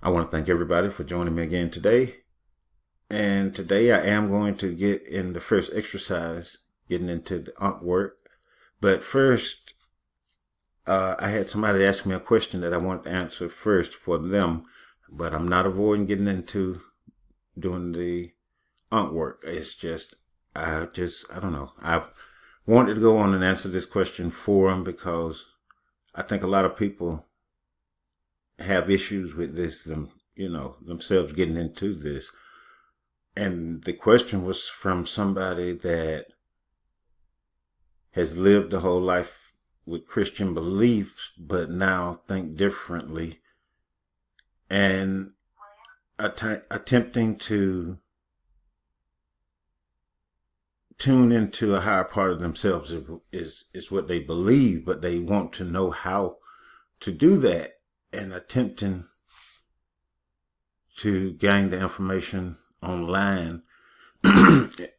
I want to thank everybody for joining me again today. And today I am going to get in the first exercise, getting into the ump work. But first, I had somebody ask me a question that I want to answer first for them. But I'm not avoiding getting into doing the ump work. It's just, I don't know. I wanted to go on and answer this question for them because I think a lot of people have issues with this, themselves getting into this. And the question was from somebody that has lived the whole life with Christian beliefs, but now think differently and attempting to tune into a higher part of themselves is what they believe, but they want to know how to do that and attempting to gain the information online. The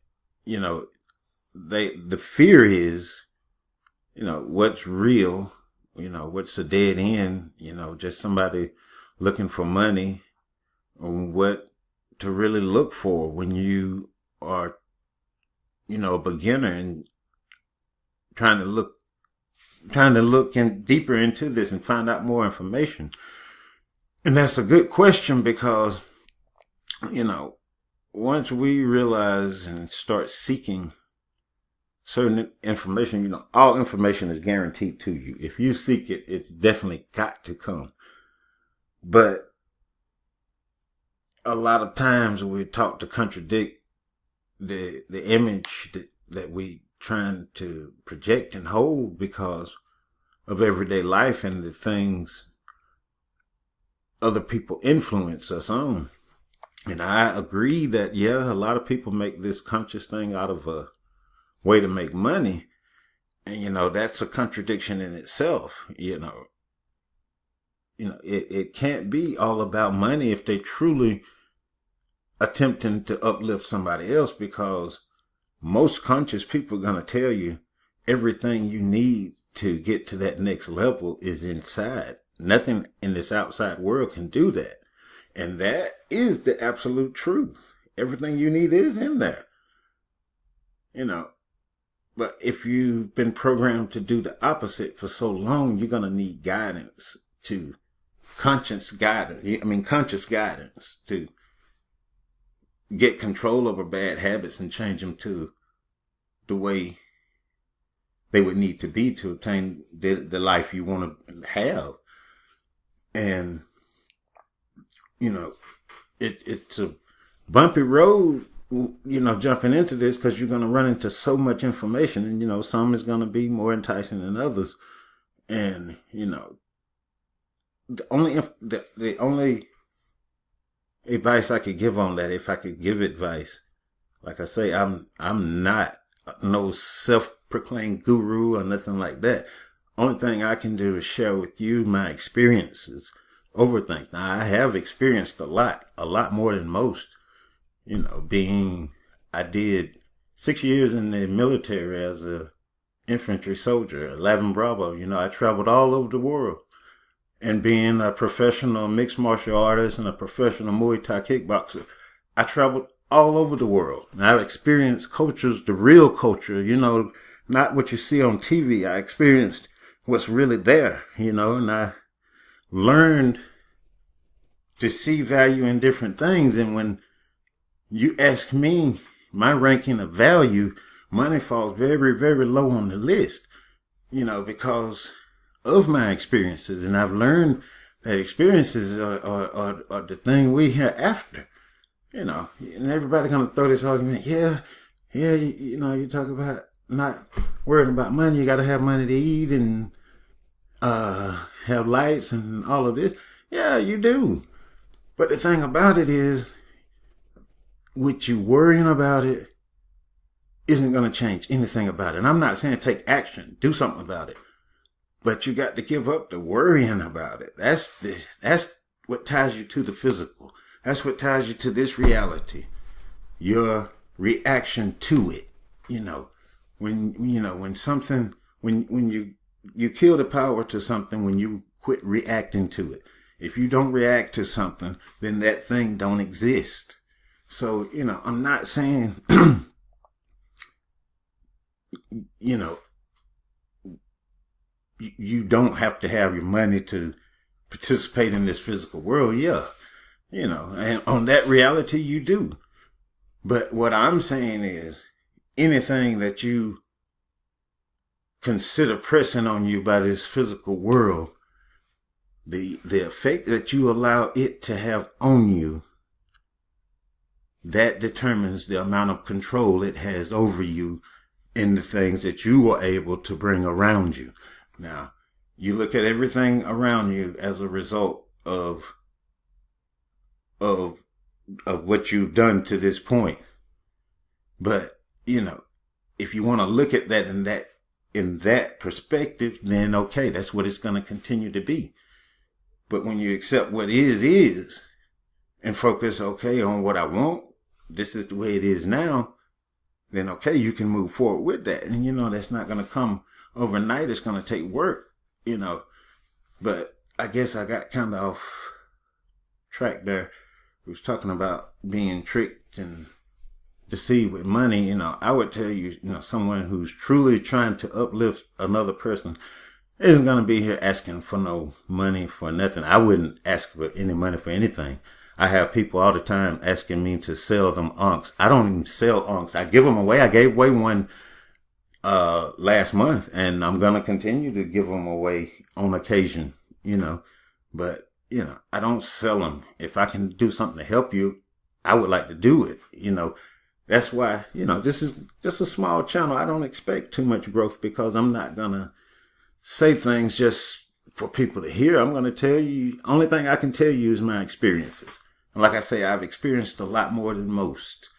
fear is, what's real, what's a dead end, just somebody looking for money, and what to really look for when you are, a beginner and trying to look deeper into this and find out more information. And that's a good question because, once we realize and start seeking certain information, all information is guaranteed to you. If you seek it, it's definitely got to come. But a lot of times we're taught to contradict the image that we trying to project and hold because of everyday life and the things other people influence us on. And I agree that, a lot of people make this conscious thing out of a way to make money. And, that's a contradiction in itself. It can't be all about money if they truly attempting to uplift somebody else, because most conscious people are going to tell you everything you need to get to that next level is inside. Nothing in this outside world can do that. And that is the absolute truth. Everything you need is in there. But if you've been programmed to do the opposite for so long, you're going to need guidance conscious guidance to get control over bad habits and change them to the way they would need to be to obtain the life you want to have. And, it's a bumpy road, jumping into this because you're going to run into so much information and, some is going to be more enticing than others. And, the only advice I could give on that, if I could give advice, like I say, I'm not no self-proclaimed guru or nothing like that. Only thing I can do is share with you my experiences over things. Now, I have experienced a lot more than most. I did 6 years in the military as a infantry soldier, 11 Bravo. I traveled all over the world. And being a professional mixed martial artist and a professional Muay Thai kickboxer, I traveled all over the world. And I've experienced cultures, the real culture, not what you see on TV. I experienced what's really there, and I learned to see value in different things. And when you ask me my ranking of value, money falls very, very low on the list, because of my experiences. And I've learned that experiences are the thing we hear after, and everybody gonna throw this argument. You talk about not worrying about money. You got to have money to eat and have lights and all of this. Yeah, you do. But the thing about it is, with you worrying about it isn't going to change anything about it. And I'm not saying take action, do something about it. But you got to give up the worrying about it. That's what ties you to the physical. That's what ties you to this reality. Your reaction to it. When you kill the power to something when you quit reacting to it. If you don't react to something, then that thing don't exist. So, I'm not saying, you don't have to have your money to participate in this physical world. Yeah. And on that reality, you do. But what I'm saying is anything that you consider pressing on you by this physical world, the effect that you allow it to have on you, that determines the amount of control it has over you in the things that you are able to bring around you. Now, you look at everything around you as a result of what you've done to this point. But, if you want to look at that in that perspective, then okay, that's what it's going to continue to be. But when you accept what is, and focus, okay, on what I want, this is the way it is now, then okay, you can move forward with that. And that's not going to come overnight. It's going to take work, But I guess I got kind of off track there. We was talking about being tricked and deceived with money. I would tell you, someone who's truly trying to uplift another person isn't going to be here asking for no money for nothing. I wouldn't ask for any money for anything. I have people all the time asking me to sell them unks. I don't even sell unks. I give them away. I gave away one last month, and I'm going to continue to give them away on occasion, But, I don't sell them. If I can do something to help you, I would like to do it, That's why, this is just a small channel. I don't expect too much growth because I'm not going to say things just for people to hear. I'm going to tell you, only thing I can tell you is my experiences. And like I say, I've experienced a lot more than most.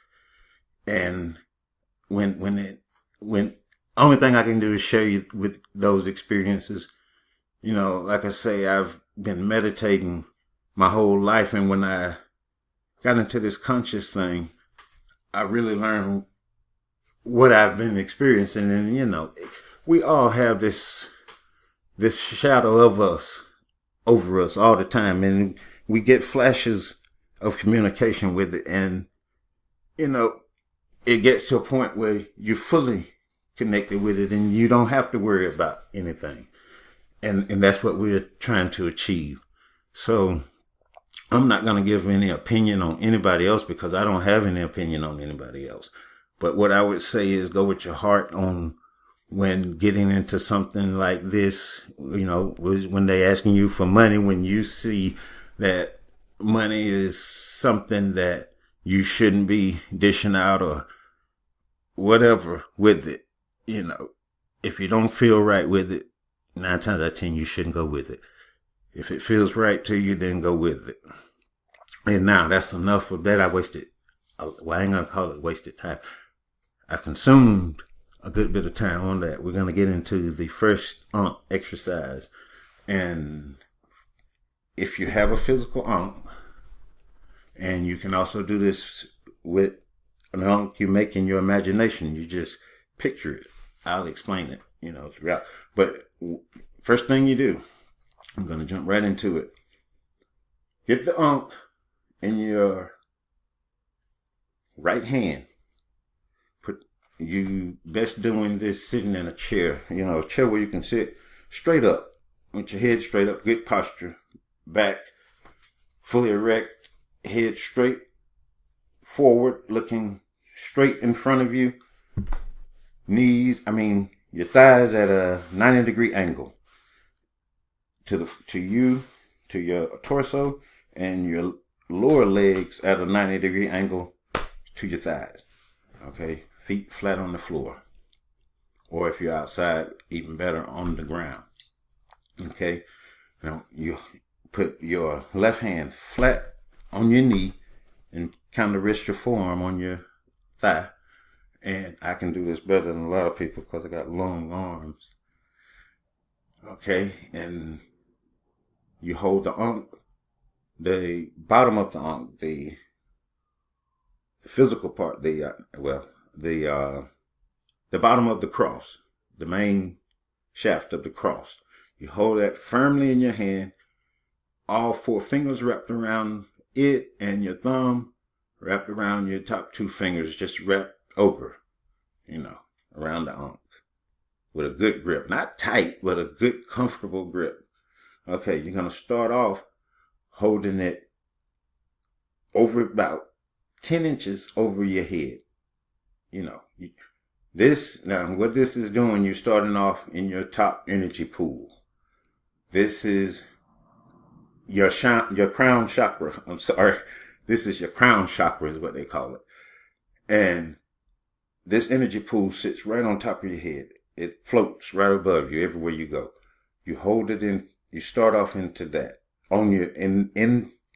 And when only thing I can do is share you with those experiences. Like I say, I've been meditating my whole life. And when I got into this conscious thing, I really learned what I've been experiencing. And, we all have this shadow of us over us all the time. And we get flashes of communication with it. And, it gets to a point where you're fully connected with it and you don't have to worry about anything. And that's what we're trying to achieve. So I'm not going to give any opinion on anybody else because I don't have any opinion on anybody else. But what I would say is go with your heart on when getting into something like this, when they asking you for money, when you see that money is something that you shouldn't be dishing out or whatever with it, if you don't feel right with it, 9 times out of 10, you shouldn't go with it. If it feels right to you, then go with it. And now that's enough of that. I ain't going to call it wasted time. I've consumed a good bit of time on that. We're going to get into the first exercise. And if you have a physical and you can also do this with an you make in your imagination, you just picture it. I'll explain it, throughout. But first thing you do, I'm going to jump right into it. Get the in your right hand. You best doing this sitting in a chair, a chair where you can sit straight up with your head straight up, good posture, back fully erect, head straight forward, looking straight in front of you. Your thighs at a 90-degree angle to your torso, and your lower legs at a 90-degree angle to your thighs. Okay, feet flat on the floor, or if you're outside, even better, on the ground. Okay, now you put your left hand flat on your knee and kind of rest your forearm on your thigh. And I can do this better than a lot of people because I got long arms. Okay, and you hold the bottom of the physical part, the bottom of the cross, the main shaft of the cross. You hold that firmly in your hand, all 4 fingers wrapped around it, and your thumb wrapped around your top 2 fingers, just wrapped over, around the ankh with a good grip. Not tight, but a good, comfortable grip. Okay, you're going to start off holding it over about 10 inches over your head. What this is doing, you're starting off in your top energy pool. This is your crown chakra. I'm sorry. This is your crown chakra is what they call it. And this energy pool sits right on top of your head. It floats right above you everywhere you go. You hold it in, you start off into that.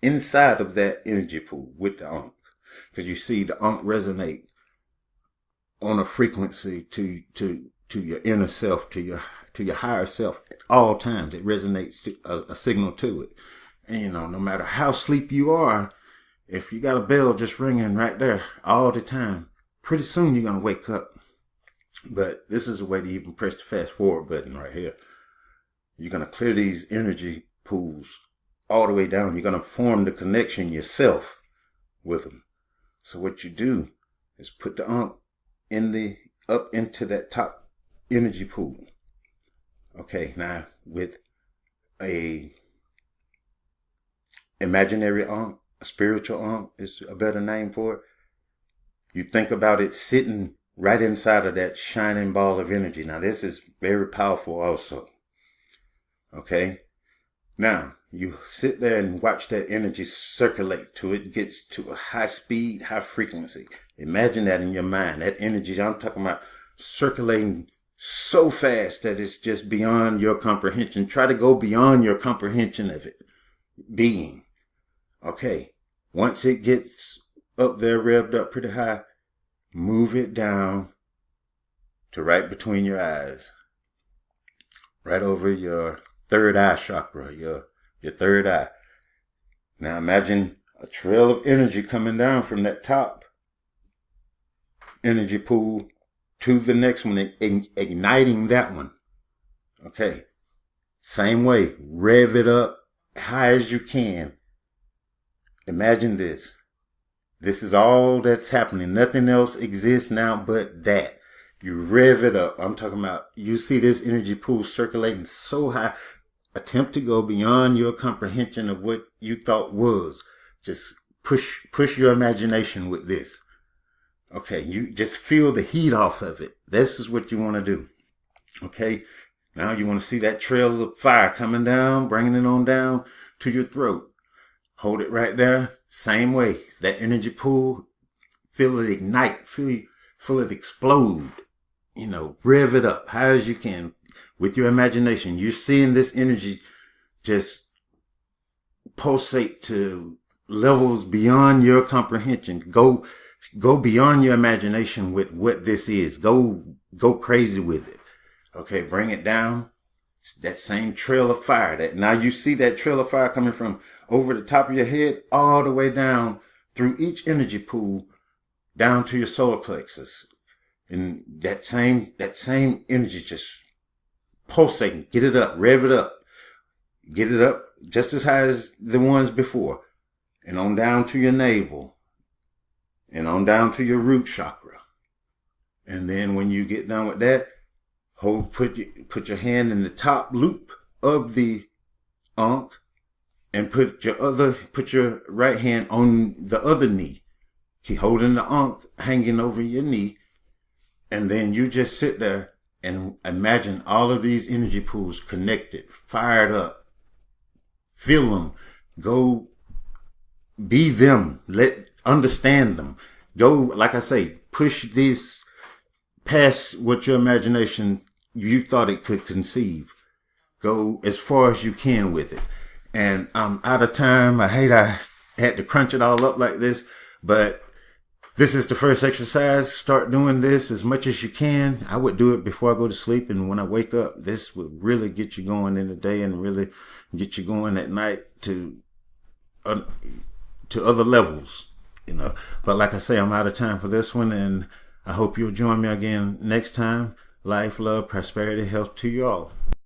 Inside of that energy pool with the ankh. Because you see the ankh resonate on a frequency to your inner self, to your higher self at all times. It resonates to a signal to it. And no matter how sleepy you are, if you got a bell just ringing right there all the time, pretty soon you're going to wake up. But this is a way to even press the fast forward button right here. You're going to clear these energy pools all the way down. You're going to form the connection yourself with them. So what you do is put the ankh up into that top energy pool. Okay, now with a imaginary ankh, a spiritual ankh is a better name for it. You think about it sitting right inside of that shining ball of energy. Now this is very powerful also. Okay, now you sit there and watch that energy circulate till it gets to a high speed, high frequency. Imagine that in your mind. That energy I'm talking about circulating so fast that it's just beyond your comprehension. Try to go beyond your comprehension of it being. Okay, once it gets up there, revved up pretty high, move it down to right between your eyes. Right over your third eye chakra, your third eye. Now imagine a trail of energy coming down from that top energy pool to the next one, igniting that one. Okay. Same way, rev it up high as you can. Imagine this. This is all that's happening. Nothing else exists now but that. You rev it up. I'm talking about, you see this energy pool circulating so high. Attempt to go beyond your comprehension of what you thought was. Just push your imagination with this. Okay, you just feel the heat off of it. This is what you want to do. Okay, now you want to see that trail of fire coming down, bringing it on down to your throat. Hold it right there. Same way. That energy pool, feel it ignite, feel it explode. Rev it up high as you can with your imagination. You're seeing this energy just pulsate to levels beyond your comprehension. Go beyond your imagination with what this is. Go crazy with it. Okay, bring it down. It's that same trail of fire. That now you see that trail of fire coming from over the top of your head all the way down through each energy pool down to your solar plexus. And that same energy just pulsating. Get it up, rev it up. Get it up just as high as the ones before. And on down to your navel. And on down to your root chakra. And then when you get done with that, put your hand in the top loop of the ankh and put your right hand on the other knee. Keep holding the ankh hanging over your knee. And then you just sit there and imagine all of these energy pools connected, fired up. Feel them. Go be them. Understand them. Go, like I say, push these past what your imagination you thought it could conceive. Go as far as you can with it. And I'm out of time. I had to crunch it all up like this, but this is the first exercise. Start doing this as much as you can. I would do it before I go to sleep, and when I wake up, this would really get you going in the day and really get you going at night to other levels, But like I say, I'm out of time for this one, and I hope you'll join me again next time. Life, love, prosperity, health to you all.